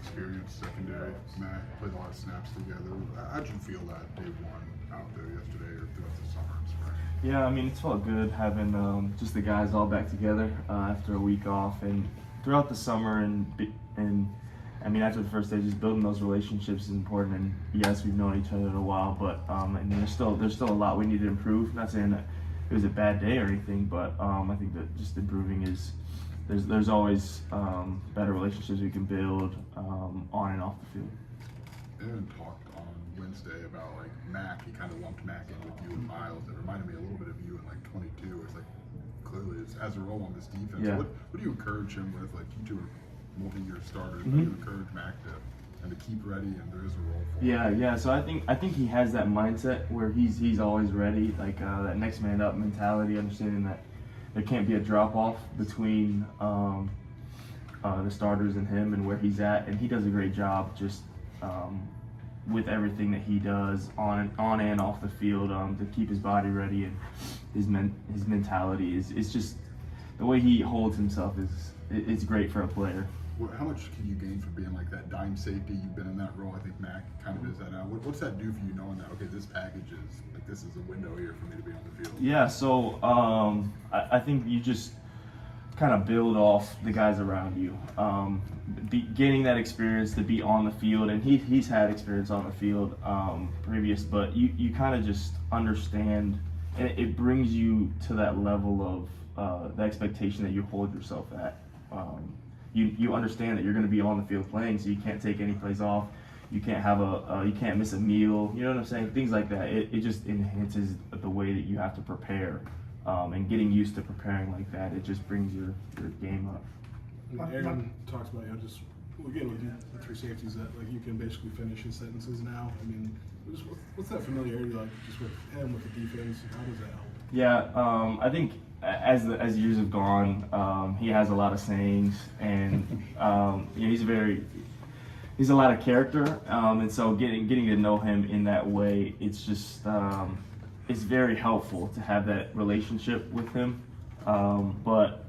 experienced secondary. Matt played a lot of snaps together. How'd you feel that day one out there yesterday or throughout the summer and spring? Yeah, I mean, it's felt good having just the guys all back together after a week off, and throughout the summer, and I mean, after the first day, just building those relationships is important. And yes, we've known each other a while, but I mean, there's still a lot we need to improve. Not saying that it was a bad day or anything, but I think that just improving is there's always better relationships we can build on and off the field. Aaron talked on Wednesday about like Mac. He kind of lumped Mac in with you and Miles. It reminded me a little bit of you in like 22. It's like clearly it has a role on this defense. Yeah. What do you encourage him with? Like you two are multi-year starters. Mm-hmm. What do you encourage Mac to and to keep ready? And there is a role for him. Yeah. So I think he has that mindset where he's always ready, like that next man up mentality, understanding that there can't be a drop off between the starters and him and where he's at, and he does a great job just with everything that he does on and off the field to keep his body ready, and his mentality is just the way he holds himself is great for a player. How much can you gain from being like that dime safety? You've been in that role. I think Mac kind of does that now. What's that do for you knowing that, okay, this package is, like, this is a window here for me to be on the field? Yeah, so I think you just kind of build off the guys around you. Gaining that experience to be on the field, and he's had experience on the field previous, but you kind of just understand, and it brings you to that level of the expectation that you hold yourself at. You understand that you're going to be on the field playing, so you can't take any plays off. You can't have you can't miss a meal. You know what I'm saying? Things like that. It just enhances the way that you have to prepare, and getting used to preparing like that. It just brings your game up. Aaron talks about just again with the three safeties that like you can basically finish his sentences now. I mean, what's that familiarity like just with him with the defense? How does that help? Yeah, I think as years have gone, he has a lot of sayings, and he's a lot of character, and so getting to know him in that way, it's just it's very helpful to have that relationship with him. But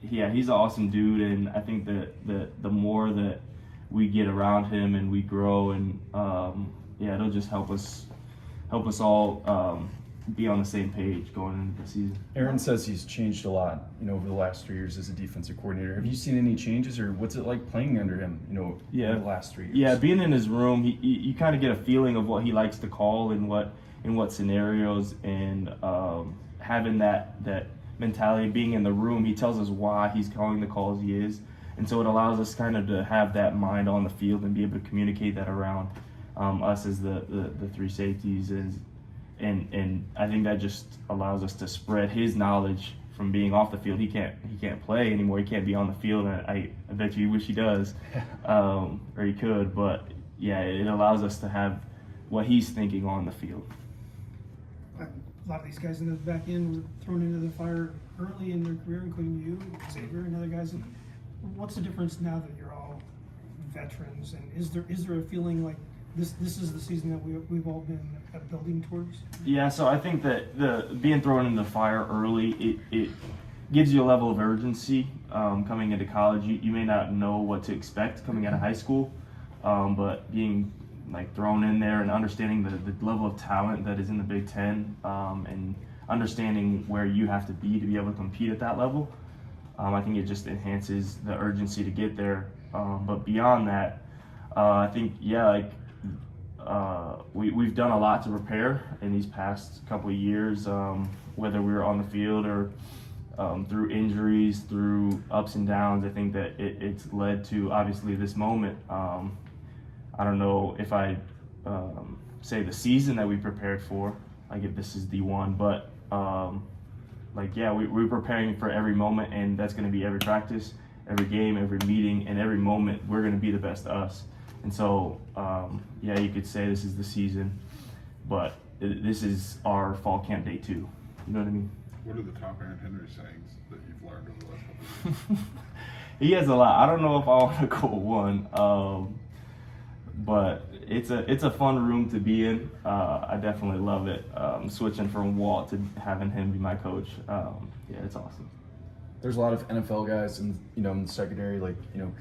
he's an awesome dude, and I think that the more that we get around him and we grow, and it'll just help us all be on the same page going into the season. Aaron says he's changed a lot, over the last 3 years as a defensive coordinator. Have you seen any changes, or what's it like playing under him, over the last 3 years? Yeah, being in his room, you kind of get a feeling of what he likes to call and what scenarios, and having that mentality, being in the room, he tells us why he's calling the calls he is, and so it allows us kind of to have that mind on the field and be able to communicate that around us as the three safeties and I think that just allows us to spread his knowledge from being off the field. He can't play anymore. He can't be on the field, and I bet you wish he does, or he could. But yeah, it allows us to have what he's thinking on the field. A lot of these guys in the back end were thrown into the fire early in their career, including you, Xavier, and other guys. What's the difference now that you're all veterans? And is there a feeling like this is the season that we've all been building towards? Yeah, so I think that the being thrown in the fire early, it gives you a level of urgency coming into college. You may not know what to expect coming out of high school, but being like thrown in there and understanding the level of talent that is in the Big Ten, and understanding where you have to be able to compete at that level, I think it just enhances the urgency to get there. But beyond that, I think we've done a lot to prepare in these past couple of years, whether we were on the field or through injuries, through ups and downs. I think that it's led to obviously this moment. I don't know if I say the season that we prepared for, like if this is the one, but we're preparing for every moment, and that's going to be every practice, every game, every meeting, and every moment we're going to be the best us. And so, you could say this is the season, but this is our fall camp day too. You know what I mean? What are the top Aaron Henry sayings that you've learned over the last couple of years? He has a lot. I don't know if I want to go one, but it's a fun room to be in. I definitely love it. Switching from Walt to having him be my coach. It's awesome. there's a lot of NFL guys in the secondary, like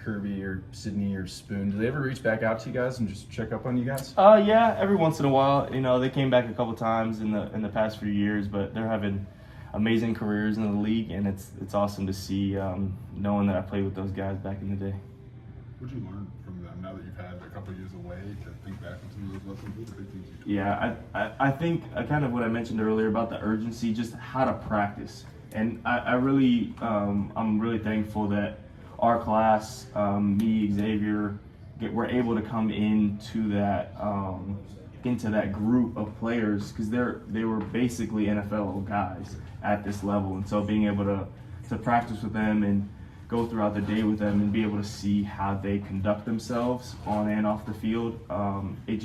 Kirby or Sydney or Spoon. Do they ever reach back out to you guys and just check up on you guys? Yeah, every once in a while. They came back a couple times in the past few years, but they're having amazing careers in the league, and it's awesome to see, knowing that I played with those guys back in the day. What did you learn from them now that you've had a couple years away to think back on some of those lessons? What were the big things you took? Yeah, I think kind of what I mentioned earlier about the urgency, just how to practice. And I really, I'm really thankful that our class, me, Xavier, we're able to come into that group of players, because they were basically NFL guys at this level. And so being able to practice with them and go throughout the day with them and be able to see how they conduct themselves on and off the field, it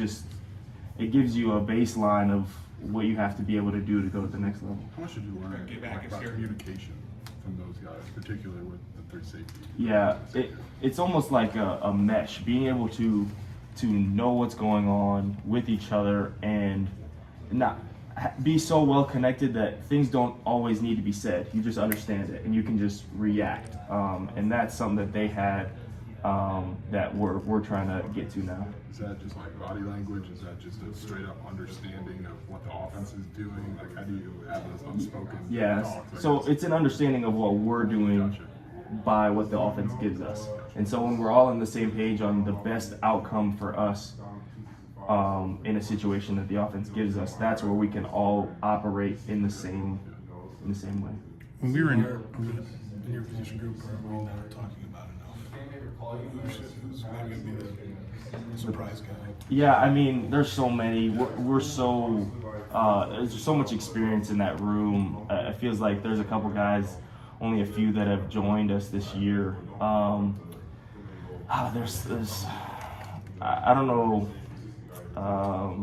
gives you a baseline of what you have to be able to do to go to the next level. How much did you learn about communication from those guys, particularly with the three safeties? Yeah, it's almost like a mesh, being able to know what's going on with each other and not be so well connected that things don't always need to be said. You just understand it and you can just react. And that's something that they had that we're trying to get to now. Is that just like body language? Is that just a straight up understanding of what the offense is doing? Like, how do you have those unspoken talks? So it's an understanding of what we're doing by what the offense gives us. And so when we're all on the same page on the best outcome for us in a situation that the offense gives us, that's where we can all operate in the same way. When we were in your position group, we were not talking about enough. Who's maybe going to be the surprise guy? Yeah, I mean, there's so many. We're so there's so much experience in that room. It feels like there's a couple guys, only a few that have joined us this year. There's I don't know. I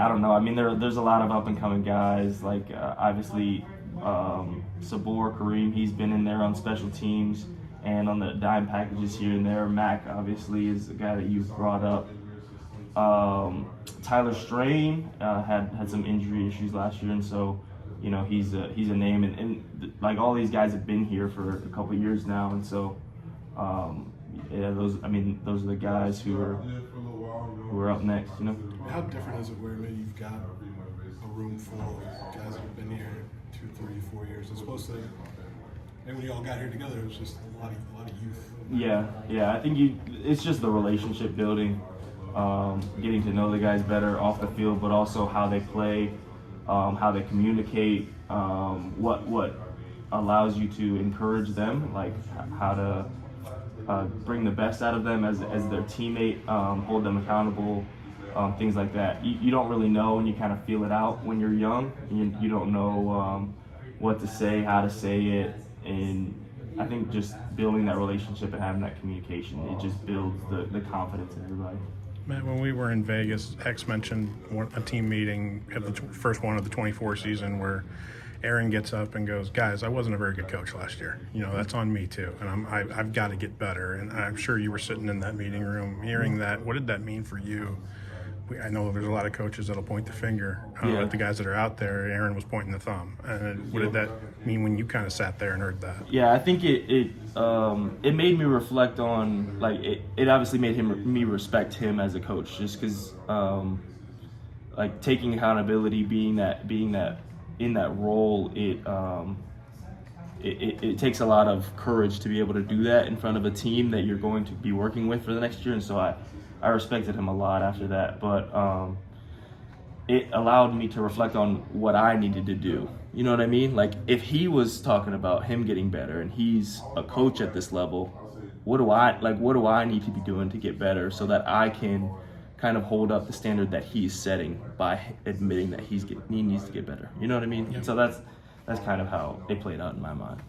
don't know. I mean, there's a lot of up and coming guys. Like obviously, Sabor Kareem. He's been in there on special teams and on the dime packages here and there. Mac obviously is the guy that you brought up. Tyler Strain had some injury issues last year, and so he's a name. And like all these guys have been here for a couple of years now, and so. Those are the guys who are up next, How different is it where maybe you've got a room full of guys that have been here 2, 3, 4 years, as opposed to maybe when you all got here together, it was just a lot of youth. Yeah. I think it's just the relationship building, getting to know the guys better off the field, but also how they play, how they communicate, what allows you to encourage them, like how to bring the best out of them as their teammate, hold them accountable, things like that. You don't really know, and you kind of feel it out when you're young. You don't know what to say, how to say it, and I think just building that relationship and having that communication, it just builds the confidence in everybody. Matt, when we were in Vegas, X mentioned a team meeting at the first one of the 24 season where Aaron gets up and goes, "Guys, I wasn't a very good coach last year. That's on me too, and I've got to get better." And I'm sure you were sitting in that meeting room hearing that. What did that mean for you? I know there's a lot of coaches that'll point the finger at the guys that are out there. Aaron was pointing the thumb. And what did that mean when you kind of sat there and heard that? Yeah, I think it made me reflect on, like, it obviously made me respect him as a coach, just because like taking accountability, being that in that role, it takes a lot of courage to be able to do that in front of a team that you're going to be working with for the next year. And so I respected him a lot after that, but it allowed me to reflect on what I needed to do. You know what I mean? Like, if he was talking about him getting better and he's a coach at this level, what do I need to be doing to get better so that I can kind of hold up the standard that he's setting by admitting that he needs to get better. You know what I mean? Yep. So that's kind of how it played out in my mind.